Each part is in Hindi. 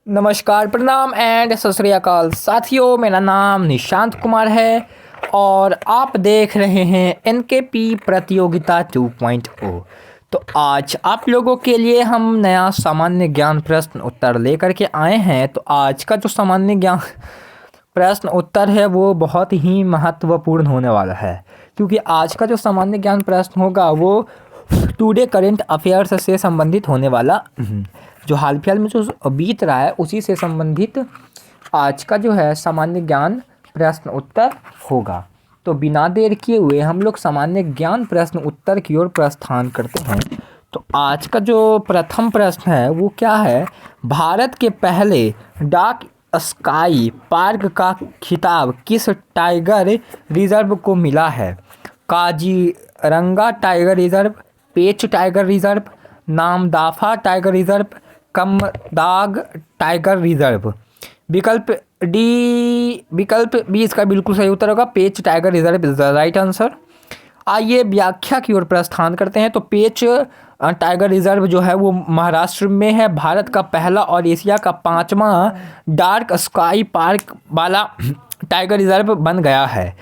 नमस्कार, प्रणाम एंड सत श्री अकाल साथियों। मेरा नाम निशांत कुमार है और आप देख रहे हैं एनकेपी प्रतियोगिता 2.0। तो आज आप लोगों के लिए हम नया सामान्य ज्ञान प्रश्न उत्तर लेकर के आए हैं। तो आज का जो सामान्य ज्ञान प्रश्न उत्तर है वो बहुत ही महत्वपूर्ण होने वाला है, क्योंकि आज का जो सामान्य ज्ञान प्रश्न होगा वो टुडे करंट अफेयर्स से संबंधित होने वाला, जो हाल फिलहाल में जो बीत रहा है उसी से संबंधित आज का जो है सामान्य ज्ञान प्रश्न उत्तर होगा। तो बिना देर किए हुए हम लोग सामान्य ज्ञान प्रश्न उत्तर की ओर प्रस्थान करते हैं। तो आज का जो प्रथम प्रश्न है वो क्या है? भारत के पहले डार्क स्काई पार्क का खिताब किस टाइगर रिजर्व को मिला है? Kaziranga tiger reserve, Pench tiger reserve, Namdapha tiger reserve, Kamlang tiger reserve. विकल्प बी इसका बिल्कुल सही उत्तर होगा। Pench tiger reserve is the right answer. आइए व्याख्या की ओर प्रस्थान करते हैं। तो पेंच टाइगर रिजर्व जो है वो महाराष्ट्र में है। भारत का पहला और एशिया का 5वां डार्क स्काई पार्क वाला टाइगर रिजर्व बन गया है।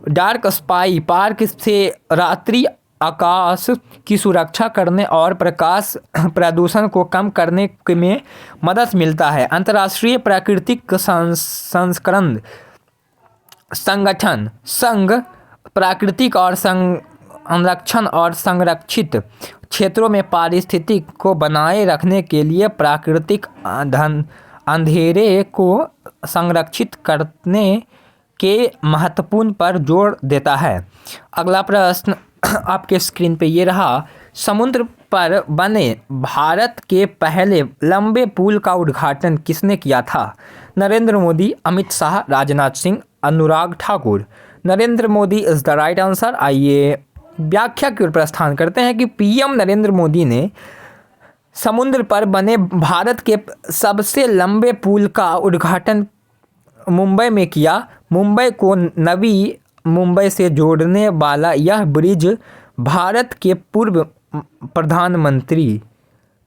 डार्क स्काई पार्क से रात्रि आकाश की सुरक्षा करने और प्रकाश प्रदूषण को कम करने में मदद मिलता है। अंतर्राष्ट्रीय प्राकृतिक संस्करण संगठन संघ प्राकृतिक और संरक्षण और संरक्षित क्षेत्रों में पारिस्थितिक को बनाए रखने के लिए प्राकृतिक अंधेरे को संरक्षित करने के महत्वपूर्ण पर जोर देता है। अगला प्रश्न आपके स्क्रीन पे ये रहा। समुद्र पर बने भारत के पहले लंबे पुल का उद्घाटन किसने किया था? Narendra Modi, Amit Shah, Rajnath Singh, Anurag Thakur. Narendra Modi is the right answer. आइए व्याख्या की ओर प्रस्थान करते हैं कि पीएम नरेंद्र मोदी ने समुद्र पर बने भारत के सबसे लंबे पुल का उद्घाटन मुंबई में किया। मुंबई को नवी मुंबई से जोड़ने वाला यह ब्रिज भारत के पूर्व प्रधानमंत्री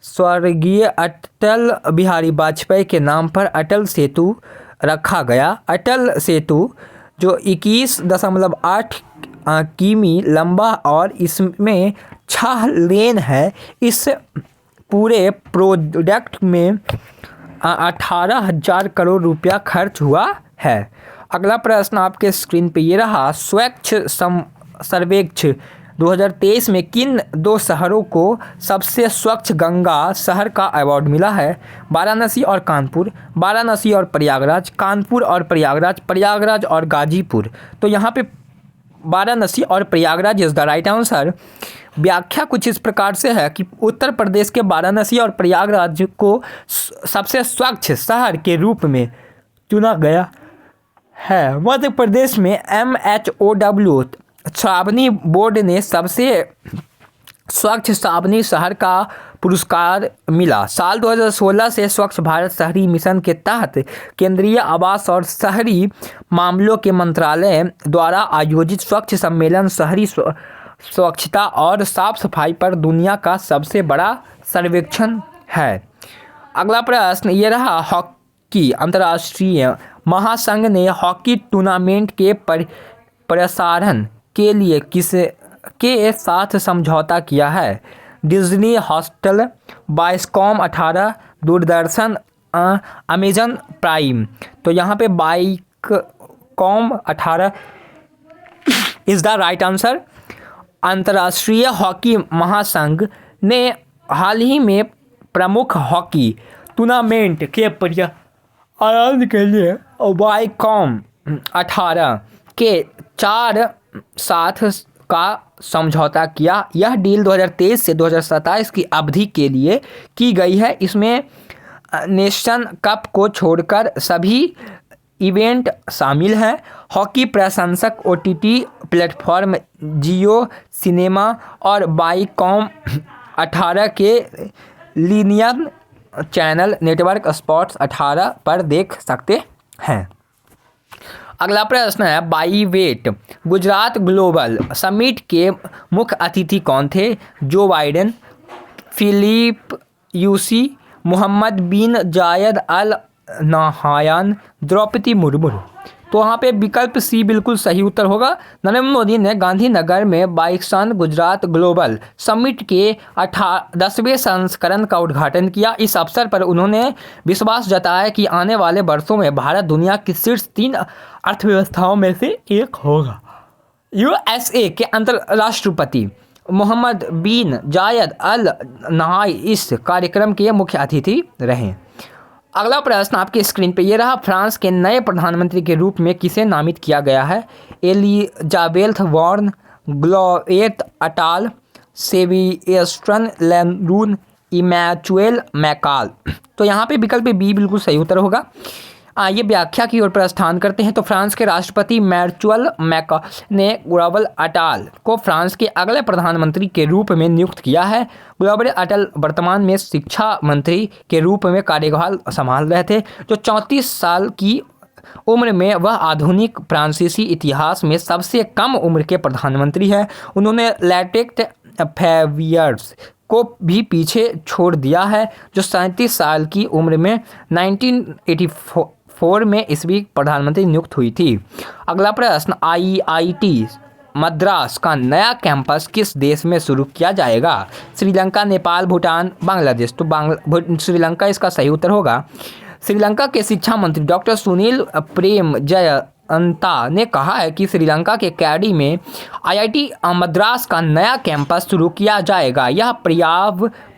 स्वर्गीय अटल बिहारी वाजपेयी के नाम पर अटल सेतु रखा गया। अटल सेतु जो 21.8 किमी लंबा और इसमें 6 लेन है। इस पूरे प्रोजेक्ट में 18,000 करोड़ रुपया खर्च हुआ है। अगला प्रश्न आपके स्क्रीन पे ये रहा। स्वच्छ सर्वेक्षण 2023 में किन 2 शहरों को सबसे स्वच्छ गंगा शहर का अवार्ड मिला है? वाराणसी और कानपुर, वाराणसी और प्रयागराज, कानपुर और प्रयागराज, प्रयागराज और गाजीपुर। तो यहाँ पे वाराणसी और Prayagraj is the right answer. व्याख्या कुछ इस प्रकार से है कि उत्तर प्रदेश के वाराणसी और प्रयागराज को सबसे स्वच्छ शहर के रूप में चुना गया है। मध्य प्रदेश में MHOW छावनी बोर्ड ने सबसे स्वच्छ छावनी शहर का पुरस्कार मिला। साल 2016 से स्वच्छ भारत शहरी मिशन के तहत केंद्रीय आवास और शहरी मामलों के मंत्रालय द्वारा आयोजित स्वच्छ सम्मेलन शहरी स्वच्छता और साफ सफाई पर दुनिया का सबसे बड़ा सर्वेक्षण है। अगला प्रश्न ये रहा। हॉकी अंतर्राष्ट्रीय महासंघ ने हॉकी टूर्नामेंट के प्रसारण के लिए किसके साथ समझौता किया है? Disney Hotstar, Viacom 18, Doordarshan, Amazon Prime. तो यहाँ पे Viacom 18 is the right answer. अंतर्राष्ट्रीय हॉकी महासंघ ने हाल ही में प्रमुख हॉकी टूर्नामेंट के आयोजन के लिए वाइस्कॉम 18 के 4 साथ का समझौता किया। यह डील 2023 से 2027 की अवधि के लिए की गई है। इसमें नेशन कप को छोड़कर सभी इवेंट शामिल हैं। हॉकी प्रशंसक OTT प्लेटफॉर्म जियो सिनेमा और वाइस्कॉम 18 के लिनियर चैनल नेटवर्क स्पोर्ट्स 18 पर देख सकते हैं। अगला प्रश्न है बाईवेट गुजरात ग्लोबल समिट के मुख्य अतिथि कौन थे? जो बाइडेन, फिलिप यूसी, Mohammed bin Zayed al Narayan, Draupadi Murmu. तो वहाँ पे विकल्प सी बिल्कुल सही उत्तर होगा। नरेंद्र मोदी ने गांधीनगर में 22वां गुजरात ग्लोबल समिट के 10वें संस्करण का उद्घाटन किया। इस अवसर पर उन्होंने विश्वास जताया कि आने वाले वर्षों में भारत दुनिया की शीर्ष 3 अर्थव्यवस्थाओं में से एक होगा। यूएसए के अंतर्राष्ट्रपति मोहम्मद बिन जायद अल नहाई इस कार्यक्रम के मुख्य अतिथि रहे। अगला प्रश्न आपके स्क्रीन पे ये रहा। फ्रांस के नए प्रधानमंत्री के रूप में किसे नामित किया गया है? एलिजाबेथ वॉर्न, ग्लोएट Attal, Sebastien Lecornu, Emmanuel Macron. तो यहाँ पे विकल्प बी बिल्कुल सही उत्तर होगा। ये व्याख्या की ओर प्रस्थान करते हैं। तो फ्रांस के राष्ट्रपति मैनुएल मैक्रॉन ने ग्लोएट अटाल को फ्रांस के अगले प्रधानमंत्री के रूप में नियुक्त किया है। ग्लोएट अटाल वर्तमान में शिक्षा मंत्री के रूप में कार्यभार संभाल रहे थे। जो 34 साल की उम्र में वह आधुनिक फ्रांसीसी इतिहास में सबसे कम उम्र के प्रधानमंत्री हैं। उन्होंने लैटेक्ट फेवियर्स को भी पीछे छोड़ दिया है, जो 37 साल की उम्र में 1984 में ईस्वी प्रधानमंत्री नियुक्त हुई थी। अगला प्रश्न, आईआईटी मद्रास का नया कैंपस किस देश में शुरू किया जाएगा? श्रीलंका, नेपाल, भूटान, बांग्लादेश। तो श्रीलंका इसका सही उत्तर होगा। श्रीलंका के शिक्षा मंत्री डॉक्टर सुनील प्रेम जयंता ने कहा है कि श्रीलंका के कैडी में आईआईटी मद्रास का नया कैंपस शुरू किया जाएगा। यह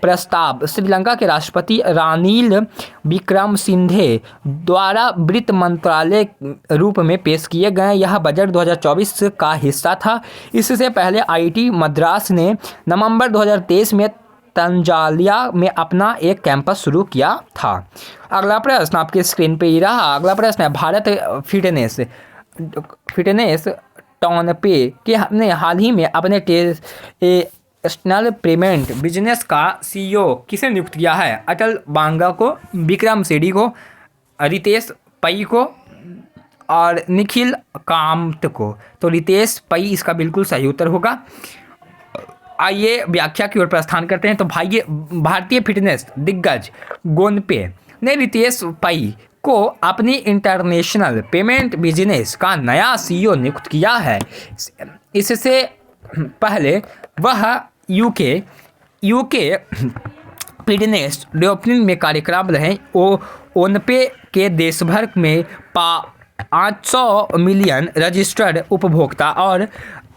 प्रस्ताव श्रीलंका के राष्ट्रपति रानिल विक्रमसिंघे द्वारा वित्त मंत्रालय रूप में पेश किए गए। यह बजट 2024 का हिस्सा था। इससे पहले आईआईटी मद्रास ने नवंबर 2023 में तंजानिया में अपना एक कैंपस शुरू किया था। अगला प्रश्न आपके स्क्रीन पे ही रहा। अगला प्रश्न है, भारत फिटनेस टॉनपे के हमने हाल ही में अपने नेशनल पेमेंट बिजनेस का सीईओ किसे नियुक्त किया है? अटल बांगा को, विक्रम सेठी को, रितेश पई को और निखिल कामत को। तो रितेश पई इसका बिल्कुल सही उत्तर होगा। आइए व्याख्या की ओर प्रस्थान करते हैं। तो भाई भारतीय फिटनेस दिग्गज गोनपे ने रितेश पई को अपनी इंटरनेशनल पेमेंट बिजनेस का नया सीईओ नियुक्त किया है। इससे पहले वह यूके फिटनेस डेवलपमेंट में कार्यरत रहे। ओनपे के देश भर में 500 मिलियन रजिस्टर्ड उपभोक्ता और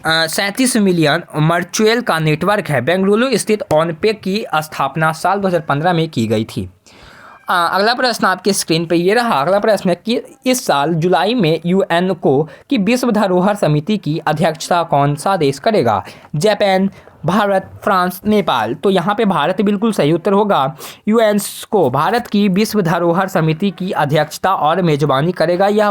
37 मिलियन वर्चुअल का नेटवर्क है। बेंगलुरु स्थित ओनपे की स्थापना साल 2015 में की गई थी। अगला प्रश्न आपके स्क्रीन पर ये रहा। अगला प्रश्न है कि इस साल जुलाई में यूएनओ की विश्व धरोहर समिति की अध्यक्षता कौन सा देश करेगा? Japan, Bharat, France, Nepal. तो यहाँ पे भारत बिल्कुल सही उत्तर होगा। यूनेस्को भारत की विश्व धरोहर समिति की अध्यक्षता और मेजबानी करेगा। यह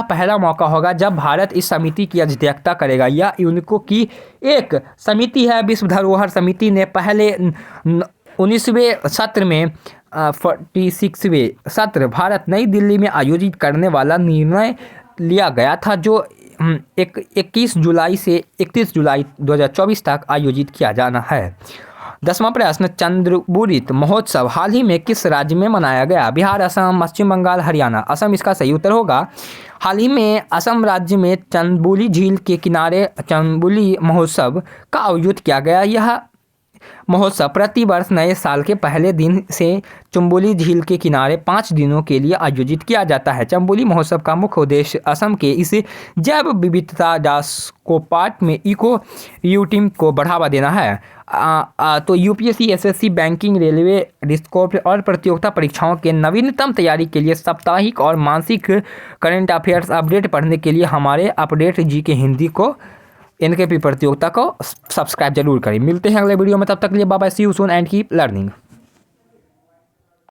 पहला मौका होगा जब भारत इस समिति की अध्यक्षता करेगा। यह यूनेस्को की एक समिति है। विश्व धरोहर समिति ने पहले 19वें सत्र में 46वें सत्र भारत नई दिल्ली में आयोजित करने वाला निर्णय लिया गया था, जो 21 जुलाई से 31 जुलाई 2024 तक आयोजित किया जाना है। 10वां प्रश्न, चंद्रबुरी महोत्सव हाल ही में किस राज्य में मनाया गया? बिहार, असम, पश्चिम बंगाल, हरियाणा। असम इसका सही उत्तर होगा। हाल ही में असम राज्य में चंद्रबुरी झील के किनारे चंद्रबुरी महोत्सव का आयोजित किया गया। यह महोत्सव प्रतिवर्ष नए साल के पहले दिन से चंबोली झील के किनारे 5 दिनों के लिए आयोजित किया जाता है। चंबोली महोत्सव का मुख्य उद्देश्य असम के इस जैव विविधता डास्कोपाट में इको टूरिज्म को बढ़ावा देना है। तो यूपीएससी, एसएससी, बैंकिंग, रेलवे, डिस्कोप और प्रतियोगिता परीक्षाओं के नवीनतम तैयारी के लिए साप्ताहिक और मासिक करंट अफेयर्स अपडेट पढ़ने के लिए हमारे अपडेट जी के हिंदी को एनकेपी प्रतियोगिता को सब्सक्राइब जरूर करें। मिलते हैं अगले वीडियो में, तब तक के लिए bye bye, see you soon and keep learning.